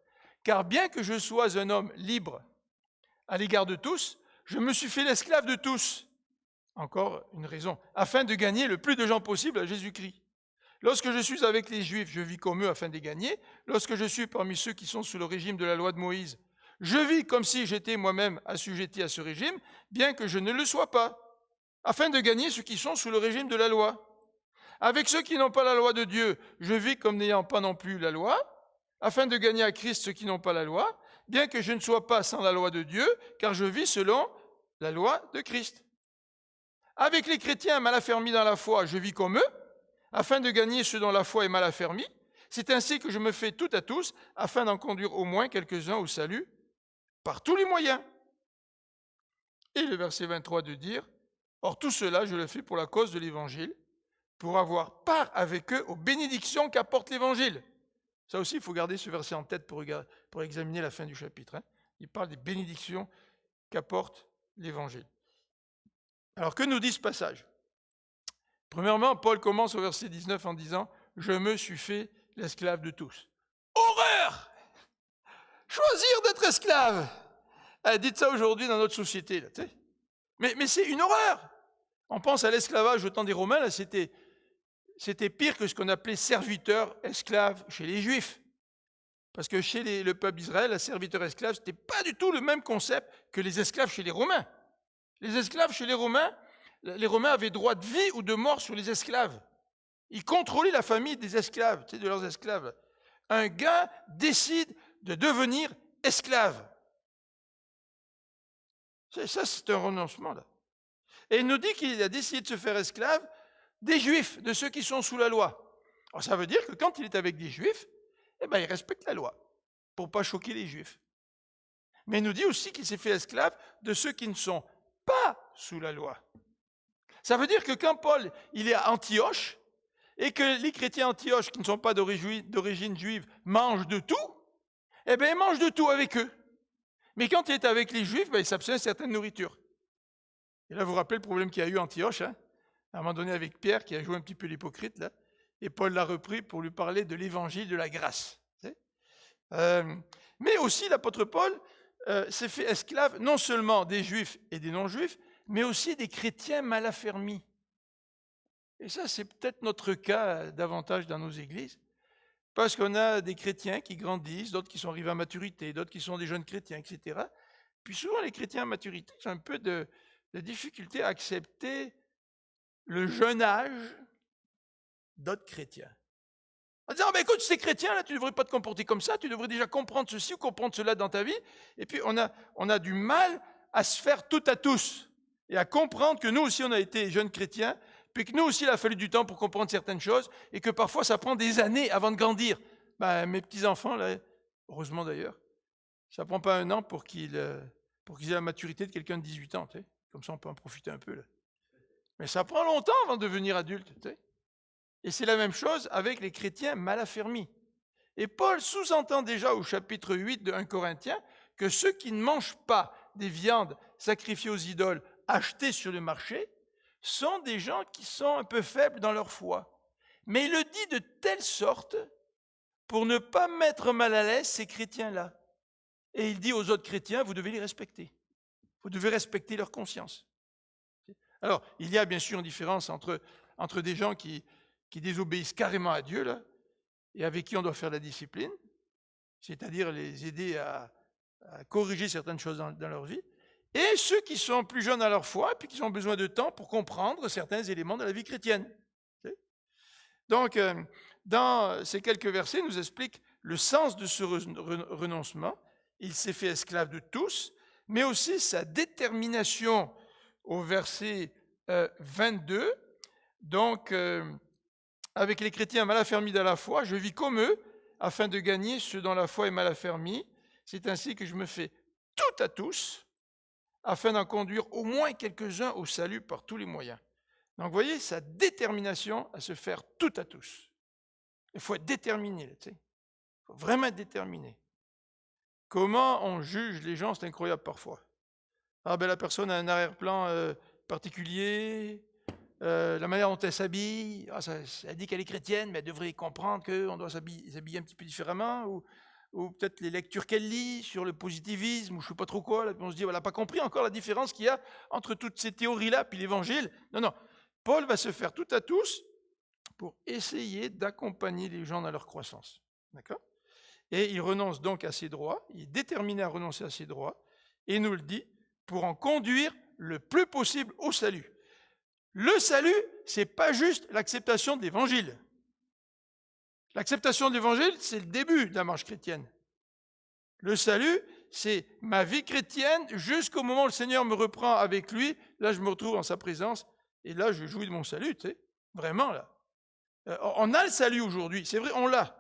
Car bien que je sois un homme libre à l'égard de tous, je me suis fait l'esclave de tous. Encore une raison, afin de gagner le plus de gens possible à Jésus-Christ. Lorsque je suis avec les Juifs, je vis comme eux afin de les gagner. Lorsque je suis parmi ceux qui sont sous le régime de la loi de Moïse, je vis comme si j'étais moi-même assujetti à ce régime, bien que je ne le sois pas, afin de gagner ceux qui sont sous le régime de la loi. Avec ceux qui n'ont pas la loi de Dieu, je vis comme n'ayant pas non plus la loi, afin de gagner à Christ ceux qui n'ont pas la loi, bien que je ne sois pas sans la loi de Dieu, car je vis selon la loi de Christ. Avec les chrétiens mal affermis dans la foi, je vis comme eux, afin de gagner ceux dont la foi est mal affermie. C'est ainsi que je me fais tout à tous, afin d'en conduire au moins quelques-uns au salut, par tous les moyens. Et le verset 23 de dire, « Or tout cela, je le fais pour la cause de l'Évangile, pour avoir part avec eux aux bénédictions qu'apporte l'Évangile. » Ça aussi, il faut garder ce verset en tête pour examiner la fin du chapitre. Il parle des bénédictions qu'apporte l'Évangile. Alors, que nous dit ce passage? Premièrement, Paul commence au verset 19 en disant « Je me suis fait l'esclave de tous. » Horreur! Choisir d'être esclave! Dites ça aujourd'hui dans notre société. Là, mais c'est une horreur! On pense à l'esclavage au temps des Romains, là, c'était pire que ce qu'on appelait serviteur esclave chez les Juifs. Parce que chez le peuple d'Israël, la serviteur esclave, ce n'était pas du tout le même concept que les esclaves chez les Romains. Les esclaves chez les Romains avaient droit de vie ou de mort sur les esclaves. Ils contrôlaient la famille des esclaves, de leurs esclaves. Un gars décide de devenir esclave. Ça, c'est un renoncement, là. Et il nous dit qu'il a décidé de se faire esclave des Juifs, de ceux qui sont sous la loi. Alors, ça veut dire que quand il est avec des Juifs, il respecte la loi, pour ne pas choquer les Juifs. Mais il nous dit aussi qu'il s'est fait esclave de ceux qui ne sont pas sous la loi. Ça veut dire que quand Paul il est à Antioche, et que les chrétiens Antioche qui ne sont pas d'origine juive mangent de tout, il mange de tout avec eux. Mais quand il est avec les Juifs, il s'abstient de certaines nourritures. Et là, vous vous rappelez le problème qu'il y a eu à Antioche, à un moment donné avec Pierre, qui a joué un petit peu l'hypocrite, là, et Paul l'a repris pour lui parler de l'évangile de la grâce. Mais aussi, l'apôtre Paul s'est fait esclave non seulement des Juifs et des non-Juifs, mais aussi des chrétiens mal affermis. Et ça, c'est peut-être notre cas davantage dans nos églises. parce qu'on a des chrétiens qui grandissent, d'autres qui sont arrivés à maturité, d'autres qui sont des jeunes chrétiens, etc. Puis souvent, les chrétiens à maturité ont un peu de difficulté à accepter le jeune âge d'autres chrétiens. En disant, ben écoute, ces chrétiens, là, tu ne devrais pas te comporter comme ça, tu devrais déjà comprendre ceci ou comprendre cela dans ta vie. Et puis, on a du mal à se faire tout à tous et à comprendre que nous aussi, on a été jeunes chrétiens, puis que nous aussi, il a fallu du temps pour comprendre certaines choses et que parfois, ça prend des années avant de grandir. Ben, mes petits-enfants, là, heureusement d'ailleurs, ça ne prend pas un an pour qu'ils aient la maturité de quelqu'un de 18 ans. Tu sais. Comme ça, on peut en profiter un peu. Là. Mais ça prend longtemps avant de devenir adulte. Tu sais. Et c'est la même chose avec les chrétiens mal affermis. Et Paul sous-entend déjà au chapitre 8 de 1 Corinthiens que ceux qui ne mangent pas des viandes sacrifiées aux idoles achetées sur le marché sont des gens qui sont un peu faibles dans leur foi. Mais il le dit de telle sorte pour ne pas mettre mal à l'aise ces chrétiens-là. Et il dit aux autres chrétiens, vous devez les respecter. Vous devez respecter leur conscience. Alors, il y a bien sûr une différence entre des gens qui désobéissent carrément à Dieu, là, et avec qui on doit faire la discipline, c'est-à-dire les aider à corriger certaines choses dans leur vie, et ceux qui sont plus jeunes à leur foi, puis qui ont besoin de temps pour comprendre certains éléments de la vie chrétienne. Donc, dans ces quelques versets, nous explique le sens de ce renoncement. Il s'est fait esclave de tous, mais aussi sa détermination au verset 22. Donc, avec les chrétiens mal affermis dans la foi, je vis comme eux, afin de gagner ceux dont la foi est mal affermie. C'est ainsi que je me fais tout à tous, afin d'en conduire au moins quelques-uns au salut par tous les moyens. Donc, vous voyez, sa détermination à se faire tout à tous. Il faut être déterminé, tu sais. Il faut vraiment être déterminé. Comment on juge les gens, c'est incroyable parfois. Ah ben la personne a un arrière-plan particulier, la manière dont elle s'habille, elle dit qu'elle est chrétienne, mais elle devrait comprendre qu'on doit s'habiller un petit peu différemment, ou peut-être les lectures qu'elle lit sur le positivisme, ou je ne sais pas trop quoi, là, puis on se dit, elle n'a pas compris encore la différence qu'il y a entre toutes ces théories-là puis l'Évangile. Non, Paul va se faire tout à tous pour essayer d'accompagner les gens dans leur croissance. D'accord ? Et il renonce donc à ses droits, il est déterminé à renoncer à ses droits, et il nous le dit, pour en conduire le plus possible au salut. Le salut, ce n'est pas juste l'acceptation de l'Évangile. L'acceptation de l'Évangile, c'est le début de la marche chrétienne. Le salut, c'est ma vie chrétienne jusqu'au moment où le Seigneur me reprend avec lui. Là, je me retrouve en sa présence, et là, je jouis de mon salut, tu sais, vraiment, là. On a le salut aujourd'hui, c'est vrai, on l'a.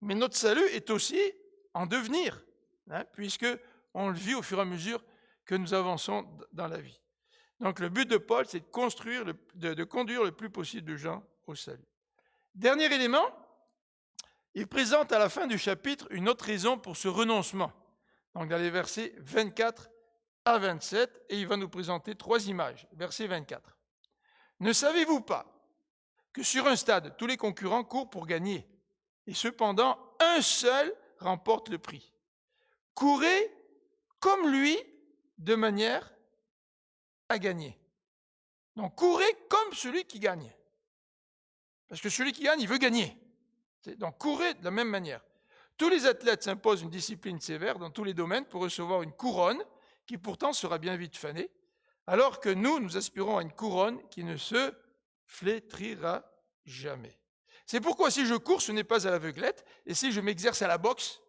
Mais notre salut est aussi en devenir, puisque on le vit au fur et à mesure que nous avançons dans la vie. Donc le but de Paul, c'est de conduire le plus possible de gens au salut. Dernier élément, il présente à la fin du chapitre une autre raison pour ce renoncement. Donc dans les versets 24 à 27, et il va nous présenter 3 images. Verset 24. Ne savez-vous pas que sur un stade, tous les concurrents courent pour gagner, et cependant, un seul remporte le prix. Courez comme lui de manière à gagner. Donc, courez comme celui qui gagne. Parce que celui qui gagne, il veut gagner. Donc, courez de la même manière. Tous les athlètes s'imposent une discipline sévère dans tous les domaines pour recevoir une couronne qui pourtant sera bien vite fanée, alors que nous aspirons à une couronne qui ne se flétrira jamais. C'est pourquoi si je cours, ce n'est pas à l'aveuglette, et si je m'exerce à la boxe,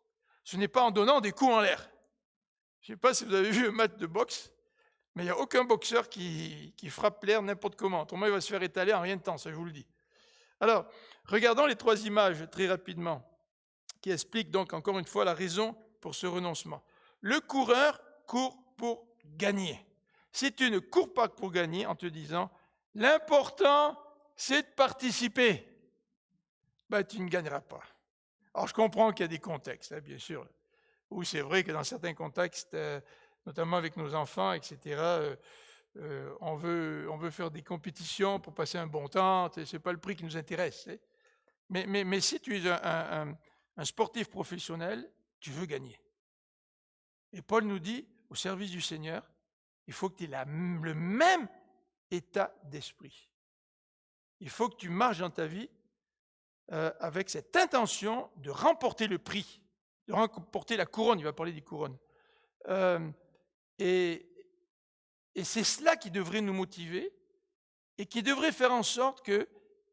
ce n'est pas en donnant des coups en l'air. Je ne sais pas si vous avez vu un match de boxe, mais il n'y a aucun boxeur qui frappe l'air n'importe comment. Autrement, il va se faire étaler en rien de temps, ça je vous le dis. Alors, regardons les 3 images très rapidement, qui expliquent donc encore une fois la raison pour ce renoncement. Le coureur court pour gagner. Si tu ne cours pas pour gagner en te disant « l'important, c'est de participer », ben, tu ne gagneras pas. Alors, je comprends qu'il y a des contextes, bien sûr, où c'est vrai que dans certains contextes, notamment avec nos enfants, etc., on veut faire des compétitions pour passer un bon temps, ce n'est pas le prix qui nous intéresse. Mais si tu es un sportif professionnel, tu veux gagner. Et Paul nous dit, au service du Seigneur, il faut que tu aies le même état d'esprit. Il faut que tu marches dans ta vie avec cette intention de remporter le prix, de remporter la couronne. Il va parler des couronnes. Et c'est cela qui devrait nous motiver et qui devrait faire en sorte que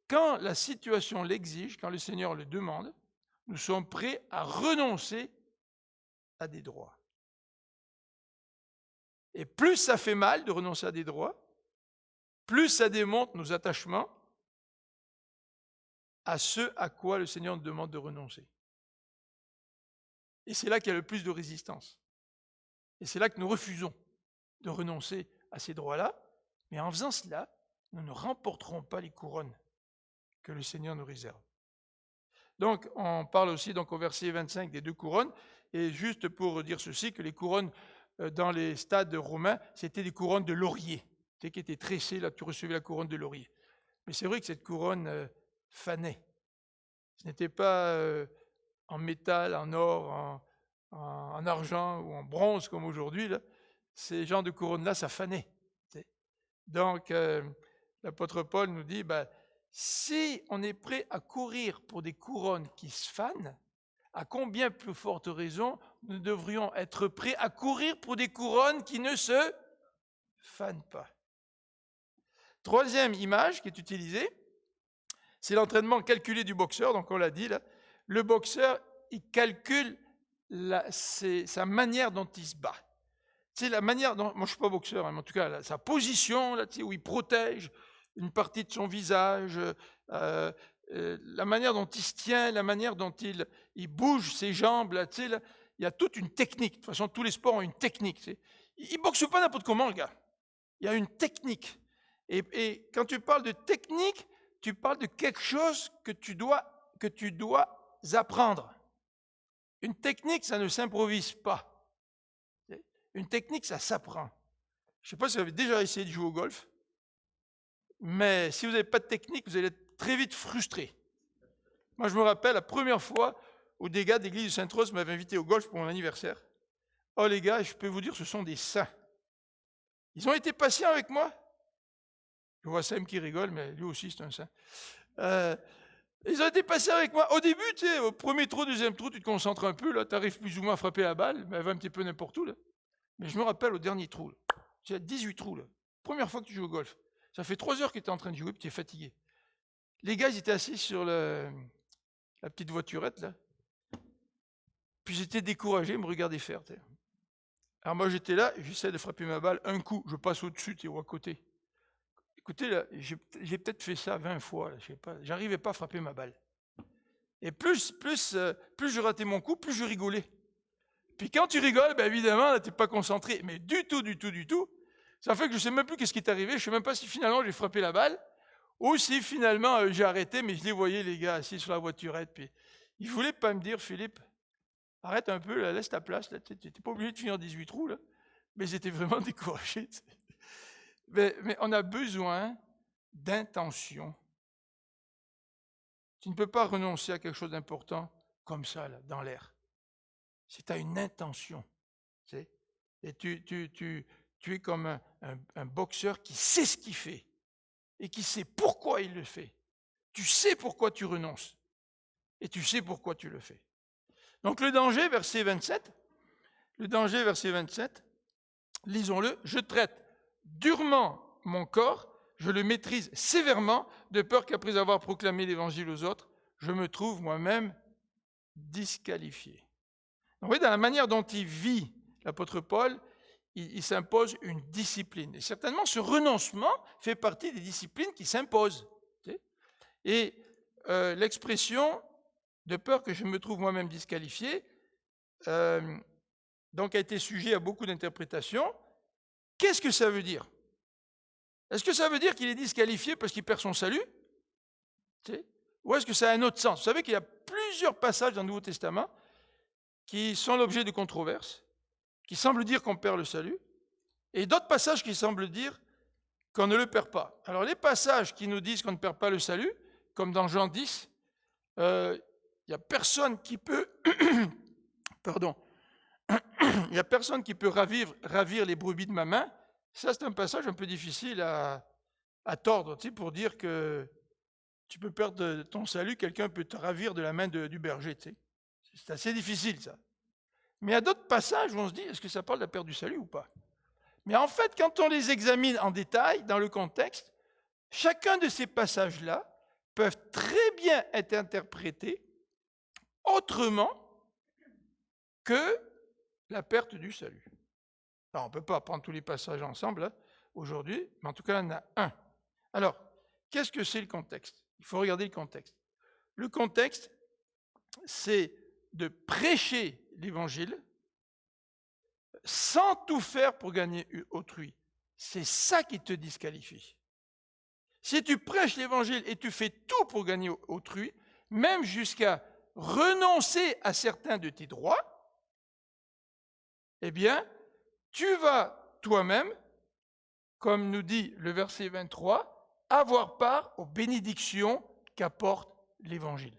quand la situation l'exige, quand le Seigneur le demande, nous sommes prêts à renoncer à des droits. Et plus ça fait mal de renoncer à des droits, plus ça démontre nos attachements à ce à quoi le Seigneur nous demande de renoncer. Et c'est là qu'il y a le plus de résistance. Et c'est là que nous refusons de renoncer à ces droits-là. Mais en faisant cela, nous ne remporterons pas les couronnes que le Seigneur nous réserve. Donc, on parle aussi donc, au verset 25 des 2 couronnes. Et juste pour dire ceci, que les couronnes dans les stades romains, c'était des couronnes de laurier. Tu sais, qui étaient tressées, là, tu recevais la couronne de laurier. Mais c'est vrai que cette couronne fanait. Ce n'était pas en métal, en or, en argent ou en bronze comme aujourd'hui. Là. Ces genres de couronnes-là, ça fanait. Tu sais. Donc, l'apôtre Paul nous dit, si on est prêt à courir pour des couronnes qui se fanent, à combien plus forte raison nous devrions être prêts à courir pour des couronnes qui ne se fanent pas. Troisième image qui est utilisée, c'est l'entraînement calculé du boxeur. Donc on l'a dit là, le boxeur, il calcule sa manière dont il se bat. C'est la manière dont, moi je ne suis pas boxeur, hein, mais en tout cas sa position, là, où il protège une partie de son visage, la manière dont il se tient, la manière dont il bouge ses jambes, là, il y a toute une technique. De toute façon, tous les sports ont une technique. Il ne boxe pas n'importe comment, le gars. Il y a une technique. Et quand tu parles de technique, tu parles de quelque chose que tu dois apprendre. Une technique, ça ne s'improvise pas. Une technique, ça s'apprend. Je ne sais pas si vous avez déjà essayé de jouer au golf, mais si vous n'avez pas de technique, vous allez être très vite frustré. Moi, je me rappelle la première fois où des gars d'église de Sainte-Rose m'avaient invité au golf pour mon anniversaire. Oh les gars, je peux vous dire, ce sont des saints. Ils ont été patients avec moi. Je vois Sam qui rigole, mais lui aussi, c'est un saint. Ils ont été patients avec moi. Au début, tu sais, au premier trou, deuxième trou, tu te concentres un peu, là, tu arrives plus ou moins à frapper la balle, mais elle va un petit peu n'importe où. Là. Mais je me rappelle au dernier trou, j'ai 18 trous, là. Première fois que tu joues au golf. Ça fait 3 heures que tu es en train de jouer, puis tu es fatigué. Les gars, ils étaient assis sur la petite voiturette, là. Puis j'étais découragé, ils me regardaient faire. T'sais. Alors moi, j'étais là, j'essaie de frapper ma balle, un coup, je passe au-dessus ou à côté. Écoutez, là, j'ai peut-être fait ça 20 fois, là, je sais pas, j'arrivais pas à frapper ma balle. Et plus je ratais mon coup, plus je rigolais. Puis quand tu rigoles, évidemment, là, tu n'es pas concentré, mais du tout. Ça fait que je ne sais même plus qu'est-ce qui est arrivé, je ne sais même pas si finalement j'ai frappé la balle, ou si finalement j'ai arrêté, mais je les voyais, les gars, assis sur la voiturette, puis ils ne voulaient pas me dire, Philippe, arrête un peu, là, laisse ta place, tu n'étais pas obligé de finir 18 trous, là. Mais j'étais vraiment découragé. Mais on a besoin d'intention. Tu ne peux pas renoncer à quelque chose d'important comme ça, là, dans l'air. C'est à une intention. Tu sais. Et tu es comme un boxeur qui sait ce qu'il fait et qui sait pourquoi il le fait. Tu sais pourquoi tu renonces et tu sais pourquoi tu le fais. Donc le danger, verset 27, lisons-le, je traite durement mon corps, je le maîtrise sévèrement, de peur qu'après avoir proclamé l'évangile aux autres, je me trouve moi-même disqualifié. Donc, vous voyez, dans la manière dont il vit, l'apôtre Paul, il s'impose une discipline. Et certainement, ce renoncement fait partie des disciplines qui s'imposent. Et l'expression de peur que je me trouve moi-même disqualifié, donc a été sujet à beaucoup d'interprétations. Qu'est-ce que ça veut dire? Est-ce que ça veut dire qu'il est disqualifié parce qu'il perd son salut? Ou est-ce que ça a un autre sens? Vous savez qu'il y a plusieurs passages dans le Nouveau Testament qui sont l'objet de controverses, qui semblent dire qu'on perd le salut, et d'autres passages qui semblent dire qu'on ne le perd pas. Alors les passages qui nous disent qu'on ne perd pas le salut, comme dans Jean 10, il n'y a personne qui peut pardon, il n'y a personne qui peut ravir les brebis de ma main. Ça, c'est un passage un peu difficile à tordre, pour dire que tu peux perdre ton salut, quelqu'un peut te ravir de la main du berger, tu sais. C'est assez difficile, ça. Mais il y a d'autres passages où on se dit, est-ce que ça parle de la perte du salut ou pas? Mais en fait, quand on les examine en détail, dans le contexte, chacun de ces passages-là peuvent très bien être interprétés autrement que la perte du salut. Alors, on ne peut pas prendre tous les passages ensemble aujourd'hui, mais en tout cas, il y en a un. Alors, qu'est-ce que c'est le contexte? Il faut regarder le contexte. Le contexte, c'est de prêcher l'Évangile sans tout faire pour gagner autrui. C'est ça qui te disqualifie. Si tu prêches l'Évangile et tu fais tout pour gagner autrui, même jusqu'à renoncer à certains de tes droits, eh bien, tu vas toi-même, comme nous dit le verset 23, avoir part aux bénédictions qu'apporte l'Évangile.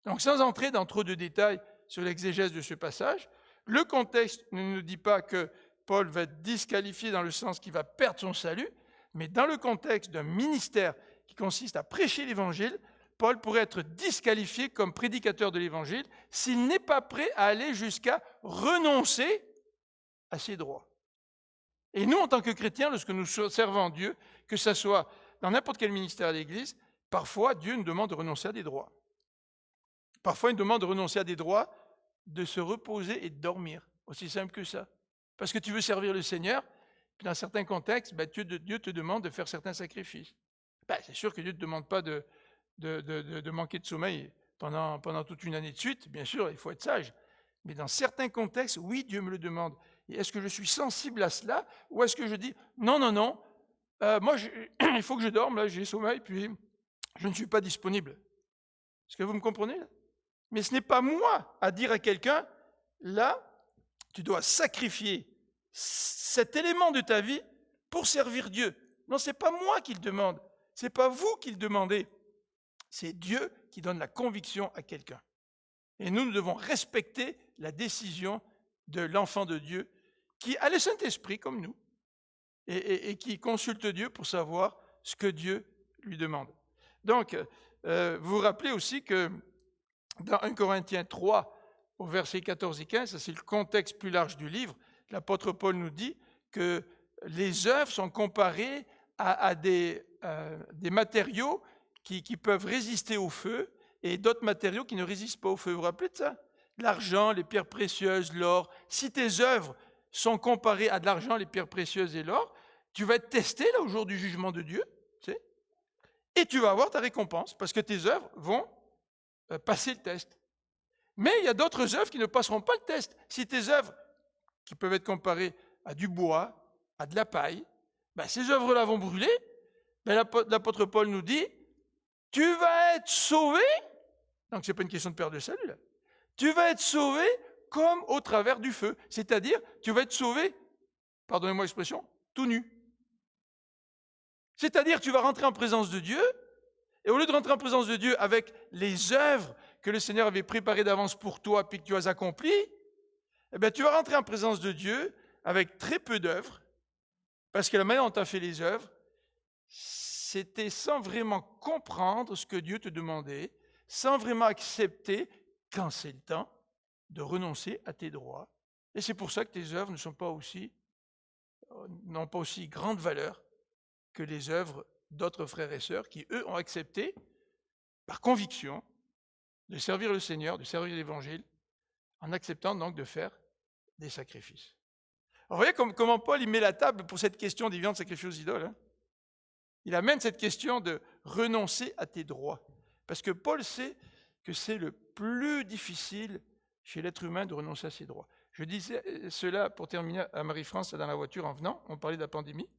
Donc, sans entrer dans trop de détails sur l'exégèse de ce passage, le contexte ne nous dit pas que Paul va être disqualifié dans le sens qu'il va perdre son salut, mais dans le contexte d'un ministère qui consiste à prêcher l'Évangile, Paul pourrait être disqualifié comme prédicateur de l'Évangile s'il n'est pas prêt à aller jusqu'à renoncer à ses droits. Et nous, en tant que chrétiens, lorsque nous servons Dieu, que ce soit dans n'importe quel ministère de l'Église, parfois Dieu nous demande de renoncer à des droits. Parfois, il nous demande de renoncer à des droits, de se reposer et de dormir. Aussi simple que ça. Parce que tu veux servir le Seigneur, puis dans certains contextes, Dieu te demande de faire certains sacrifices. C'est sûr que Dieu ne te demande pas de manquer de sommeil pendant toute une année de suite. Bien sûr, il faut être sage. Mais dans certains contextes, oui, Dieu me le demande. Et est-ce que je suis sensible à cela? Ou est-ce que je dis, non, moi, il faut que je dorme, là, j'ai sommeil, puis je ne suis pas disponible. Est-ce que vous me comprenez là? Mais ce n'est pas moi à dire à quelqu'un, là, tu dois sacrifier cet élément de ta vie pour servir Dieu. Non, ce n'est pas moi qui le demande. Ce n'est pas vous qui le demandez. C'est Dieu qui donne la conviction à quelqu'un. Et nous devons respecter la décision de l'enfant de Dieu qui a le Saint-Esprit comme nous et qui consulte Dieu pour savoir ce que Dieu lui demande. Donc, vous vous rappelez aussi que dans 1 Corinthiens 3, au verset 14 et 15, ça c'est le contexte plus large du livre, l'apôtre Paul nous dit que les œuvres sont comparées à des matériaux qui peuvent résister au feu et d'autres matériaux qui ne résistent pas au feu. Vous vous rappelez de ça? L'argent, les pierres précieuses, l'or. Si tes œuvres sont comparées à de l'argent, les pierres précieuses et l'or, tu vas être testé là, au jour du jugement de Dieu, tu sais, et tu vas avoir ta récompense parce que tes œuvres vont passer le test. Mais il y a d'autres œuvres qui ne passeront pas le test. Si tes œuvres, qui peuvent être comparées à du bois, à de la paille, ces œuvres-là vont brûler. L'apôtre Paul nous dit, tu vas être sauvé, donc ce n'est pas une question de perte de salut, là. Tu vas être sauvé comme au travers du feu. C'est-à-dire, tu vas être sauvé, pardonnez-moi l'expression, tout nu. C'est-à-dire, tu vas rentrer en présence de Dieu, et au lieu de rentrer en présence de Dieu avec les œuvres que le Seigneur avait préparées d'avance pour toi, puis que tu as accomplies, tu vas rentrer en présence de Dieu avec très peu d'œuvres, parce que la manière dont tu as fait les œuvres, c'était sans vraiment comprendre ce que Dieu te demandait, sans vraiment accepter, quand c'est le temps, de renoncer à tes droits. Et c'est pour ça que tes œuvres n'ont pas aussi grande valeur que les œuvres d'autres frères et sœurs qui, eux, ont accepté, par conviction, de servir le Seigneur, de servir l'Évangile, en acceptant donc de faire des sacrifices. Alors, vous voyez comment Paul il met la table pour cette question des viandes sacrifiées aux idoles. Hein? Il amène cette question de renoncer à tes droits. Parce que Paul sait que c'est le plus difficile chez l'être humain de renoncer à ses droits. Je disais cela pour terminer à Marie-France dans la voiture en venant, on parlait de la pandémie.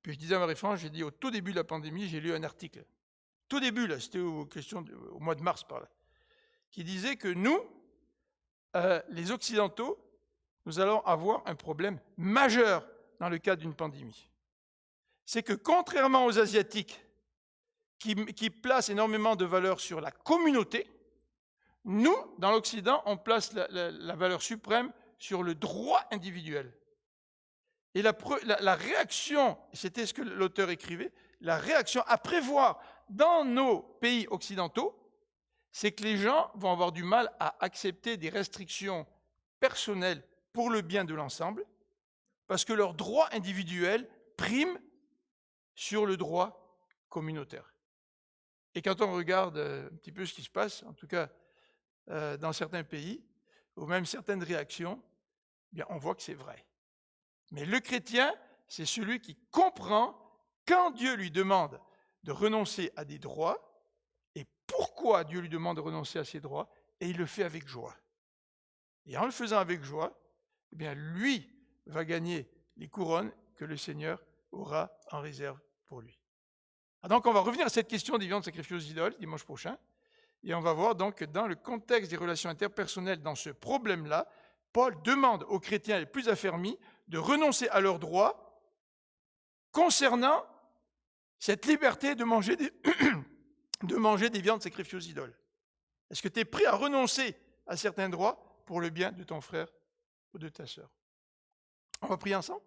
Puis je disais à Marie-France, j'ai dit au tout début de la pandémie, j'ai lu un article. Tout début, là, c'était au mois de mars par là, qui disait que nous, les Occidentaux, nous allons avoir un problème majeur dans le cadre d'une pandémie. C'est que contrairement aux Asiatiques, qui placent énormément de valeur sur la communauté, nous, dans l'Occident, on place la valeur suprême sur le droit individuel. Et la réaction, c'était ce que l'auteur écrivait, la réaction après voir dans nos pays occidentaux, c'est que les gens vont avoir du mal à accepter des restrictions personnelles pour le bien de l'ensemble, parce que leur droit individuel prime sur le droit communautaire. Et quand on regarde un petit peu ce qui se passe, en tout cas dans certains pays, ou même certaines réactions, bien, on voit que c'est vrai. Mais le chrétien, c'est celui qui comprend quand Dieu lui demande de renoncer à des droits, et pourquoi Dieu lui demande de renoncer à ses droits, et il le fait avec joie. Et en le faisant avec joie, eh bien, lui va gagner les couronnes que le Seigneur aura en réserve pour lui. Donc, on va revenir à cette question des viandes sacrifiées aux idoles dimanche prochain, et on va voir donc que dans le contexte des relations interpersonnelles, dans ce problème-là, Paul demande aux chrétiens les plus affermis de renoncer à leurs droits concernant cette liberté de manger des viandes sacrifiées aux idoles. Est-ce que tu es prêt à renoncer à certains droits pour le bien de ton frère ou de ta sœur? On va prier ensemble.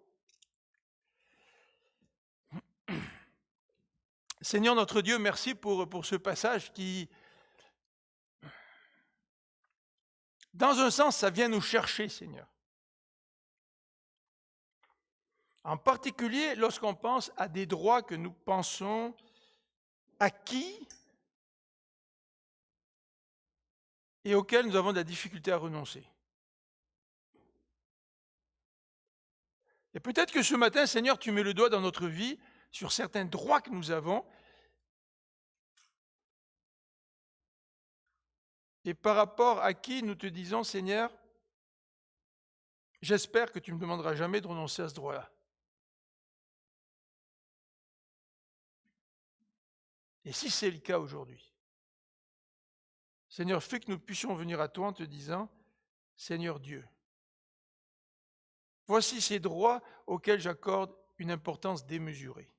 Seigneur notre Dieu, merci pour ce passage qui, dans un sens, ça vient nous chercher, Seigneur. En particulier lorsqu'on pense à des droits que nous pensons acquis et auxquels nous avons de la difficulté à renoncer. Et peut-être que ce matin, Seigneur, tu mets le doigt dans notre vie sur certains droits que nous avons et par rapport à qui nous te disons, Seigneur, j'espère que tu ne me demanderas jamais de renoncer à ce droit-là. Et si c'est le cas aujourd'hui, Seigneur, fais que nous puissions venir à toi en te disant, Seigneur Dieu, voici ces droits auxquels j'accorde une importance démesurée.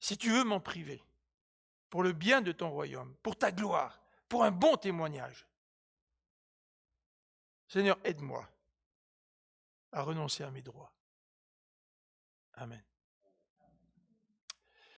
Si tu veux m'en priver, pour le bien de ton royaume, pour ta gloire, pour un bon témoignage, Seigneur, aide-moi à renoncer à mes droits. Amen.